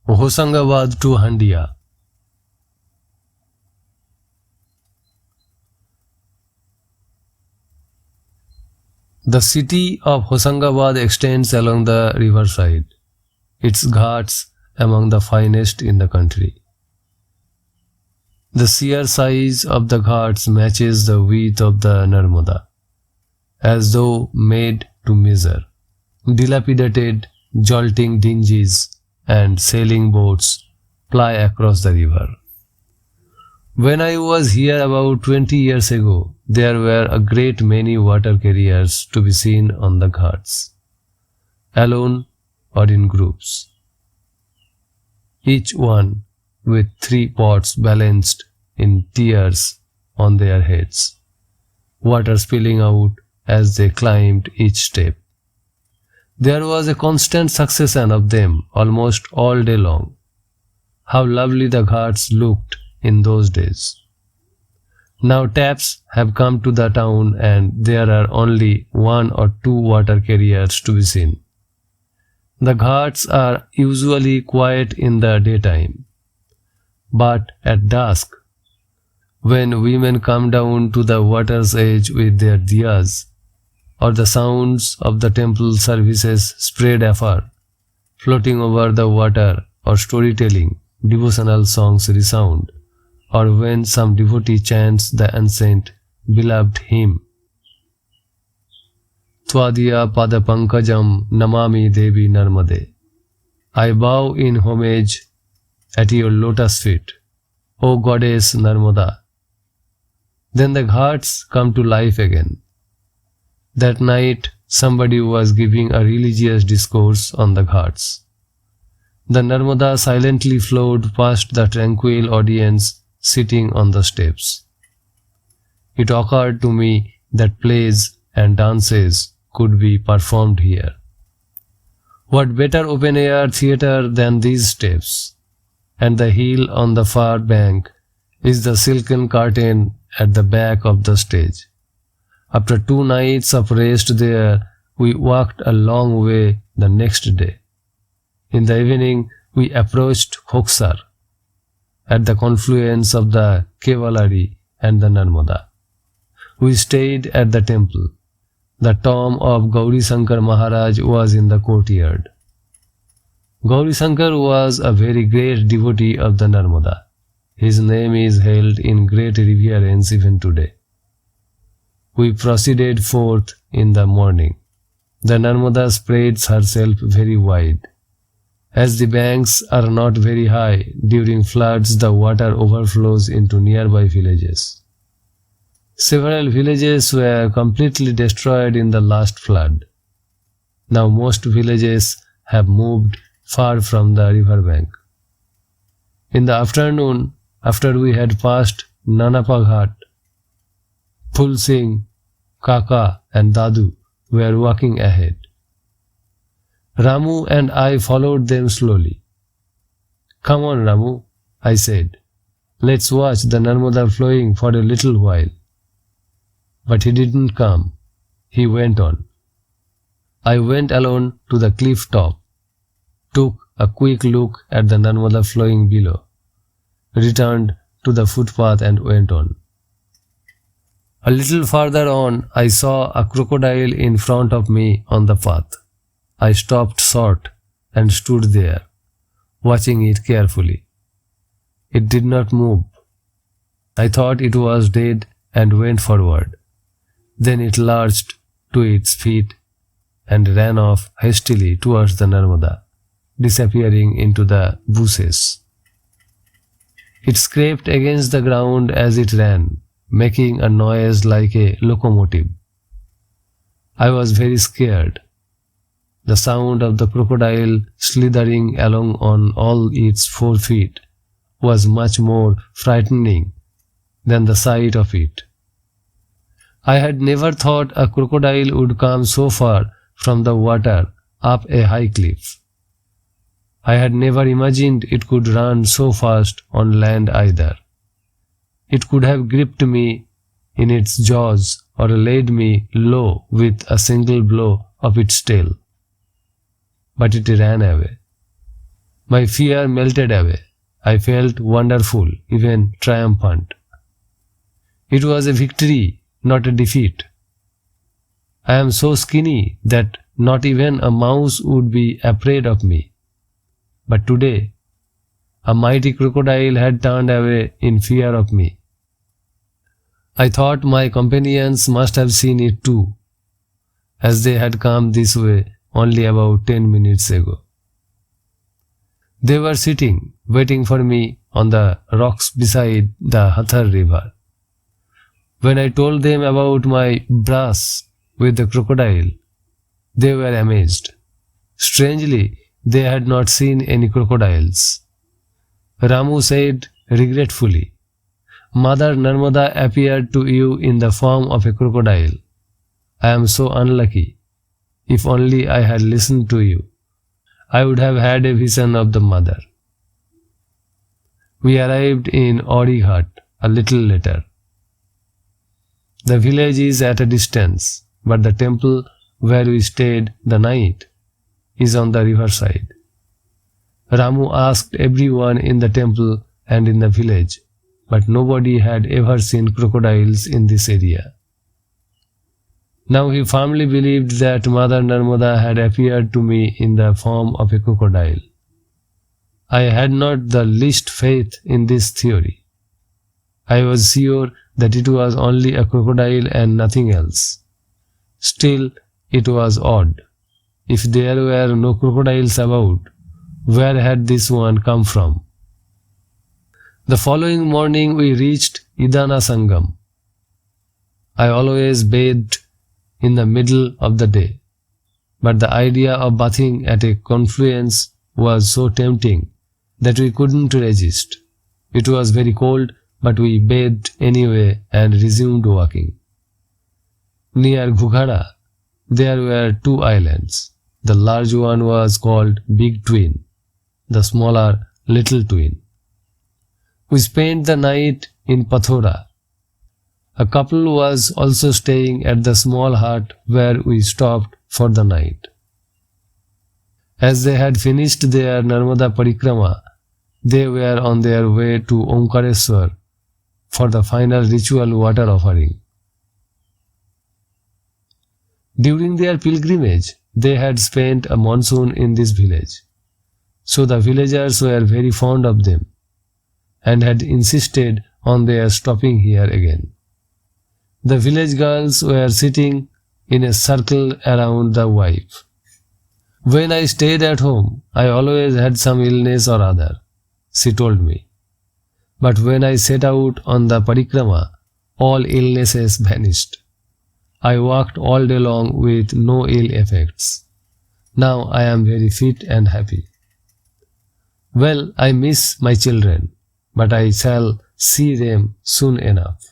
Hoshangabad to Handia. The city of Hoshangabad extends along the riverside, its ghats among the finest in the country. The sheer size of the ghats matches the width of the Narmada, as though made to measure. Dilapidated, jolting dinghies and sailing boats ply across the river. When I was here about 20 years ago, there were a great many water carriers to be seen on the ghats, alone or in groups, each one with 3 pots balanced in tiers on their heads, water spilling out as they climbed each step. There was a constant succession of them almost all day long. How lovely the ghats looked in those days. Now taps have come to the town and there are only 1 or 2 water carriers to be seen. The ghats are usually quiet in the daytime, but at dusk, when women come down to the water's edge with their diyas, or the sounds of the temple services spread afar, floating over the water, or storytelling, devotional songs resound, or when some devotee chants the ancient, beloved hymn, Tvadiya Padapankajam Namami Devi Narmade. I bow in homage at your lotus feet, O Goddess Narmada. Then the ghats come to life again. That night, somebody was giving a religious discourse on the ghats. The Narmada silently flowed past the tranquil audience sitting on the steps. It occurred to me that plays and dances could be performed here. What better open-air theatre than these steps? And the hill on the far bank is the silken curtain at the back of the stage. After 2 nights of rest there, we walked a long way the next day. In the evening, we approached Hoksar, at the confluence of the Kevalari and the Narmada. We stayed at the temple. The tomb of Gauri Shankar Maharaj was in the courtyard. Gauri Shankar was a very great devotee of the Narmada. His name is held in great reverence even today. We proceeded forth in the morning. The Narmada spreads herself very wide. As the banks are not very high, during floods the water overflows into nearby villages. Several villages were completely destroyed in the last flood. Now most villages have moved far from the river bank. In the afternoon, after we had passed Nanapa Ghat, Phul Singh, Kaka and Dadu were walking ahead. Ramu and I followed them slowly. Come on, Ramu, I said. Let's watch the Narmada flowing for a little while. But he didn't come. He went on. I went alone to the cliff top, took a quick look at the Narmada flowing below, returned to the footpath and went on. A little farther on, I saw a crocodile in front of me on the path. I stopped short and stood there, watching it carefully. It did not move. I thought it was dead and went forward. Then it lurched to its feet and ran off hastily towards the Narmada, disappearing into the bushes. It scraped against the ground as it ran, making a noise like a locomotive. I was very scared. The sound of the crocodile slithering along on all its 4 feet was much more frightening than the sight of it. I had never thought a crocodile would come so far from the water up a high cliff. I had never imagined it could run so fast on land either. It could have gripped me in its jaws or laid me low with a single blow of its tail. But it ran away. My fear melted away. I felt wonderful, even triumphant. It was a victory, not a defeat. I am so skinny that not even a mouse would be afraid of me. But today, a mighty crocodile had turned away in fear of me. I thought my companions must have seen it too, as they had come this way only about 10 minutes ago. They were sitting, waiting for me on the rocks beside the Hathar river. When I told them about my brush with the crocodile, they were amazed. Strangely, they had not seen any crocodiles. Ramu said regretfully, "Mother Narmada appeared to you in the form of a crocodile. I am so unlucky. If only I had listened to you, I would have had a vision of the mother." We arrived in Orighat a little later. The village is at a distance, but the temple where we stayed the night is on the riverside. Ramu asked everyone in the temple and in the village, but nobody had ever seen crocodiles in this area. Now he firmly believed that Mother Narmada had appeared to me in the form of a crocodile. I had not the least faith in this theory. I was sure that it was only a crocodile and nothing else. Still, it was odd. If there were no crocodiles about, where had this one come from? The following morning we reached Idana Sangam. I always bathed in the middle of the day, but the idea of bathing at a confluence was so tempting that we couldn't resist. It was very cold, but we bathed anyway and resumed walking. Near Ghughara, there were two islands. The large one was called Big Twin, the smaller Little Twin. We spent the night in Pathora. A couple was also staying at the small hut where we stopped for the night. As they had finished their Narmada Parikrama, they were on their way to Omkareshwar for the final ritual water offering. During their pilgrimage, they had spent a monsoon in this village, so the villagers were very fond of them and had insisted on their stopping here again. The village girls were sitting in a circle around the wife. "When I stayed at home, I always had some illness or other," she told me. "But when I set out on the parikrama, all illnesses vanished. I walked all day long with no ill effects. Now I am very fit and happy. Well, I miss my children, but I shall see them soon enough.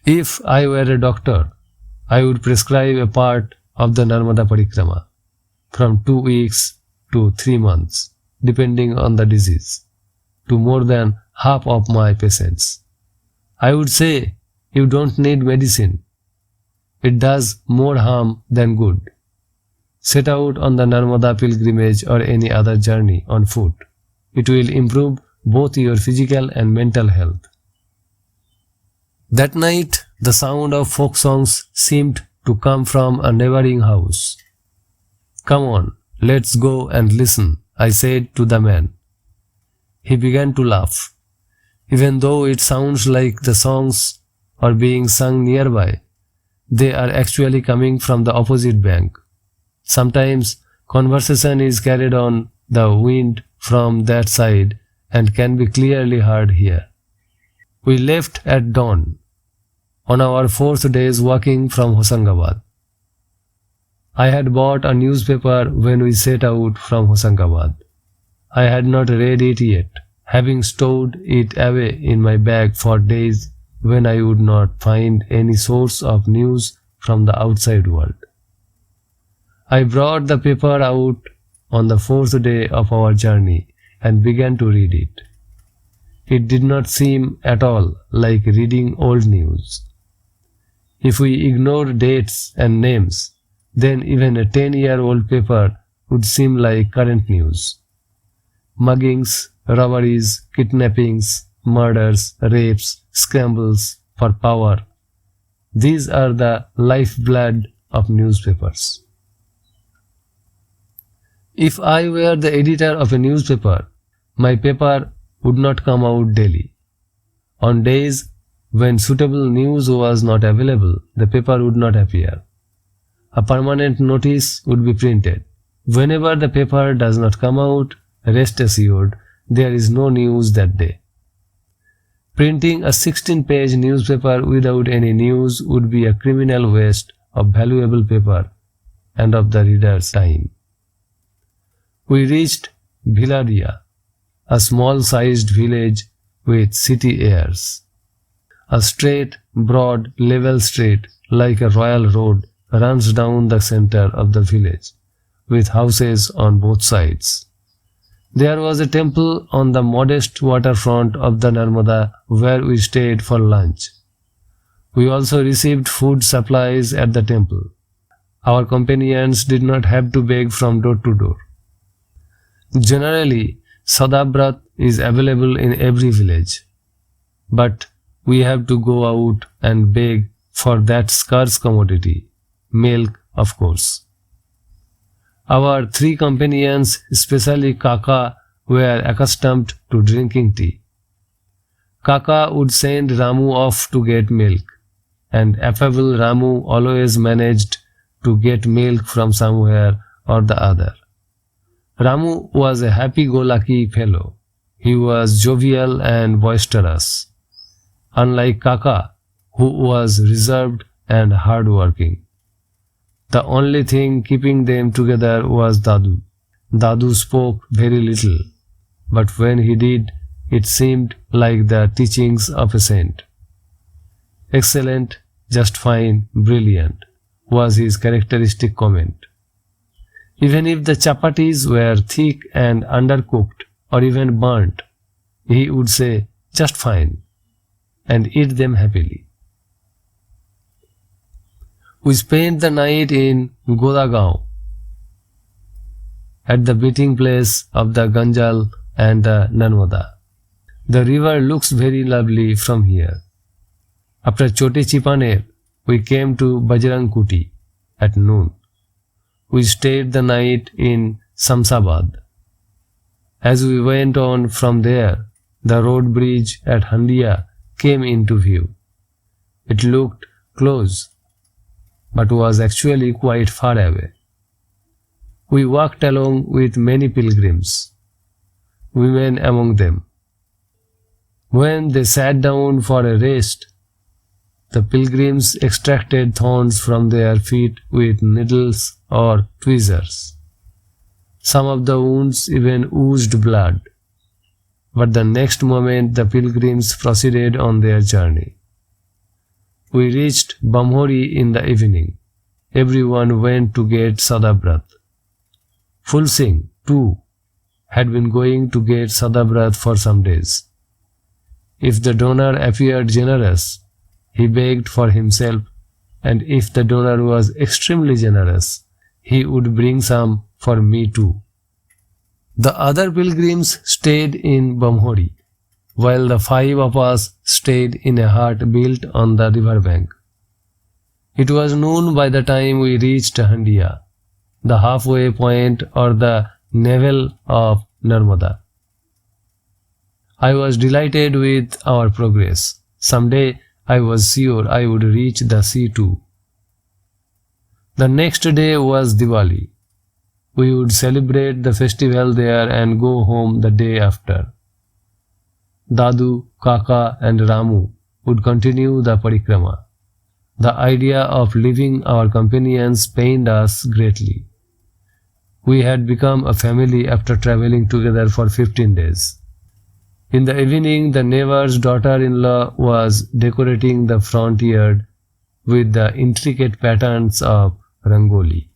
If I were a doctor, I would prescribe a part of the Narmada Parikrama, from 2 weeks to 3 months, depending on the disease, to more than half of my patients. I would say, you don't need medicine. It does more harm than good. Set out on the Narmada pilgrimage or any other journey on foot. It will improve both your physical and mental health." That night, the sound of folk songs seemed to come from a neighboring house. "Come on, let's go and listen," I said to the man. He began to laugh. Even though it sounds like the songs are being sung nearby, they are actually coming from the opposite bank. Sometimes conversation is carried on the wind from that side and can be clearly heard here. We left at dawn, on our 4th day's walking from Hoshangabad. I had bought a newspaper when we set out from Hoshangabad. I had not read it yet, having stowed it away in my bag for days when I would not find any source of news from the outside world. I brought the paper out on the 4th day of our journey and began to read it. It did not seem at all like reading old news. If we ignore dates and names, then even a 10-year-old paper would seem like current news. Muggings, robberies, kidnappings, murders, rapes, scrambles for power. These are the lifeblood of newspapers. If I were the editor of a newspaper, my paper would not come out daily. On days when suitable news was not available, the paper would not appear. A permanent notice would be printed. Whenever the paper does not come out, rest assured, there is no news that day. Printing a 16-page newspaper without any news would be a criminal waste of valuable paper and of the reader's time. We reached Villaria, a small-sized village with city airs. A straight, broad, level street like a royal road runs down the center of the village, with houses on both sides. There was a temple on the modest waterfront of the Narmada where we stayed for lunch. We also received food supplies at the temple. Our companions did not have to beg from door to door. Generally, Sadabrat is available in every village, but we have to go out and beg for that scarce commodity, milk, of course. Our three companions, especially Kaka, were accustomed to drinking tea. Kaka would send Ramu off to get milk, and affable Ramu always managed to get milk from somewhere or the other. Ramu was a happy-go-lucky fellow. He was jovial and boisterous, unlike Kaka, who was reserved and hard-working. The only thing keeping them together was Dadu. Dadu spoke very little, but when he did, it seemed like the teachings of a saint. Excellent, just fine, brilliant, was his characteristic comment. Even if the chapatis were thick and undercooked or even burnt, he would say, just fine, and eat them happily. We spent the night in Godagaon, at the meeting place of the Ganjal and the Narmada. The river looks very lovely from here. After Chote Chipaner, we came to Bajrangkuti at noon. We stayed the night in Samsabad. As we went on from there, the road bridge at Handia came into view. It looked close, but was actually quite far away. We walked along with many pilgrims, women among them. When they sat down for a rest, the pilgrims extracted thorns from their feet with needles or tweezers. Some of the wounds even oozed blood, but the next moment the pilgrims proceeded on their journey. We reached Bamhori in the evening. Everyone went to get Sadabrat. Full Singh, too, had been going to get Sadabrat for some days. If the donor appeared generous, he begged for himself, and if the donor was extremely generous, he would bring some for me too. The other pilgrims stayed in Bamhori, while the five of us stayed in a hut built on the river bank. It was noon by the time we reached Handia, the halfway point or the navel of Narmada. I was delighted with our progress. Someday I was sure I would reach the sea too. The next day was Diwali. We would celebrate the festival there and go home the day after. Dadu, Kaka and Ramu would continue the parikrama. The idea of leaving our companions pained us greatly. We had become a family after traveling together for 15 days. In the evening, the neighbor's daughter-in-law was decorating the front yard with the intricate patterns of rangoli.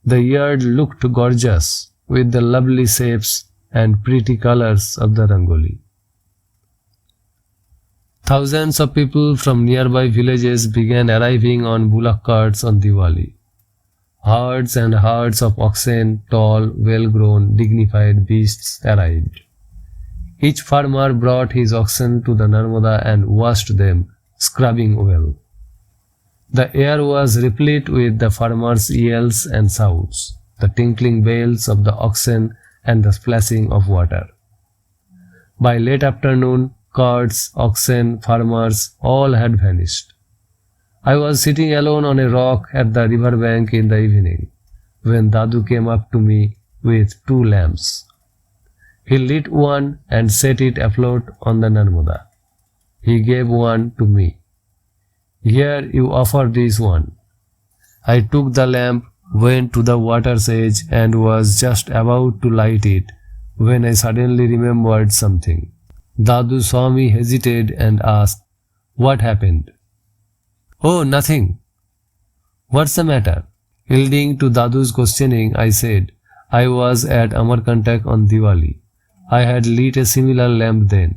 The yard looked gorgeous with the lovely shapes and pretty colors of the rangoli. Thousands of people from nearby villages began arriving on bullock carts on Diwali. Herds and herds of oxen, tall, well-grown, dignified beasts arrived. Each farmer brought his oxen to the Narmada and washed them, scrubbing well. The air was replete with the farmers' yells and shouts, the tinkling bells of the oxen and the splashing of water. By late afternoon, carts, oxen, farmers, all had vanished. I was sitting alone on a rock at the river bank in the evening, when Dadu came up to me with 2 lamps. He lit one and set it afloat on the Narmada. He gave one to me. Here, you offer this one. I took the lamp, went to the water's edge, and was just about to light it when I suddenly remembered something. Dadu saw me hesitate and asked, "What happened?" "Oh, nothing." "What's the matter?" Yielding to Dadu's questioning, I said, "I was at Amarkantak on Diwali. I had lit a similar lamp then,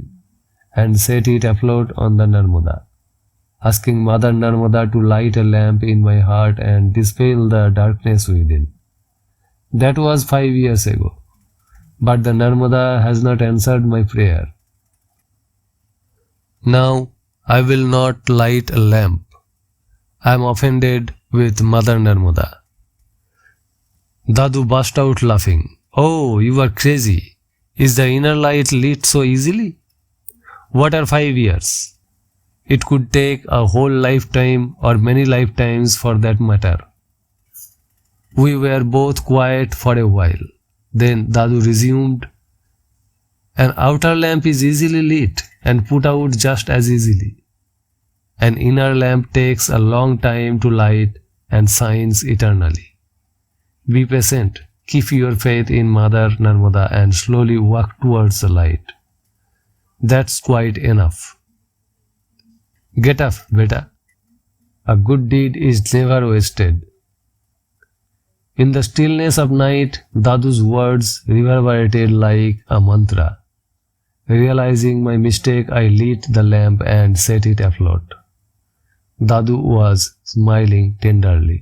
and set it afloat on the Narmada, asking Mother Narmada to light a lamp in my heart and dispel the darkness within. That was 5 years ago, but the Narmada has not answered my prayer. Now I will not light a lamp. I am offended with Mother Narmada." Dadu burst out laughing. "Oh, you are crazy. Is the inner light lit so easily? What are 5 years? It could take a whole lifetime or many lifetimes for that matter." We were both quiet for a while. Then Dadu resumed, "An outer lamp is easily lit and put out just as easily. An inner lamp takes a long time to light and shines eternally. Be patient, keep your faith in Mother Narmada and slowly walk towards the light. That's quite enough. Get up, beta. A good deed is never wasted." In the stillness of night, Dadu's words reverberated like a mantra. Realizing my mistake, I lit the lamp and set it afloat. Dadu was smiling tenderly.